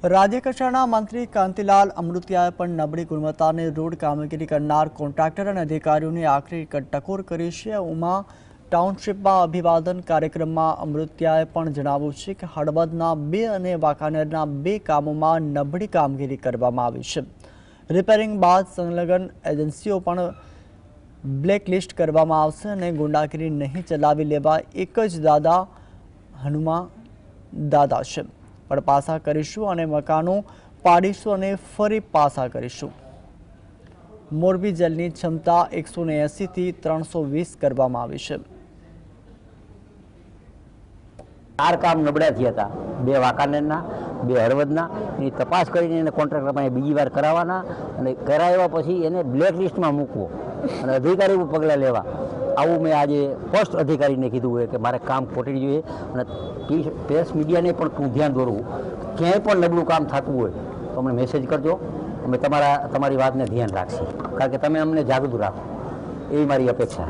રાજ્ય કક્ષાના મંત્રી કાંતિલાલ અમૃતિયાએ પણ નબળી ગુણવત્તાની રોડ કામગીરી કરનાર કોન્ટ્રાક્ટર અને અધિકારીઓની આખરી ટકોર કરી છે। ઉમા ટાઉનશીપમાં અભિવાદન કાર્યક્રમમાં અમૃતિયાએ પણ જણાવ્યું છે કે હળવદના 2 અને વાંકાનેરના 2 કામોમાં નબળી કામગીરી કરવામાં આવી છે। રિપેરિંગ બાદ સંલગ્ન એજન્સીઓ પણ બ્લેકલિસ્ટ કરવામાં આવશે અને ગુંડાગીરી નહીં ચલાવી લેવા એક જ દાદા હનુમા દાદા છે। પણ પાસા કરીશું અને મકાનો પાડીશું અને ફરી પાસા કરીશું। મોરબી જેલની ક્ષમતા 180 થી 320 કરવામાં આવી છે। 4 કામ નબળા થયા હતા, 2 વાંકાનેરના 2 હળવદના। એની તપાસ કરીને એને કોન્ટ્રાક્ટરમાં બીજી વાર કરાવવાના અને કરાવ્યા પછી એને બ્લેકલિસ્ટમાં મૂકવો અને અધિકારી ઉપર પગલાં લેવા, આવું મેં આજે ફર્સ્ટ અધિકારીને કીધું હોય કે મારે કામ ખોટી જોઈએ અને પ્રેસ મીડિયાને પણ તું ધ્યાન દોરવું, ક્યાંય પણ નબળું કામ થતું હોય તો અમને મેસેજ કરજો, અમે તમારી વાતને ધ્યાન રાખીએ, કારણ કે તમે અમને જાગૃત રાખો એવી મારી અપેક્ષા।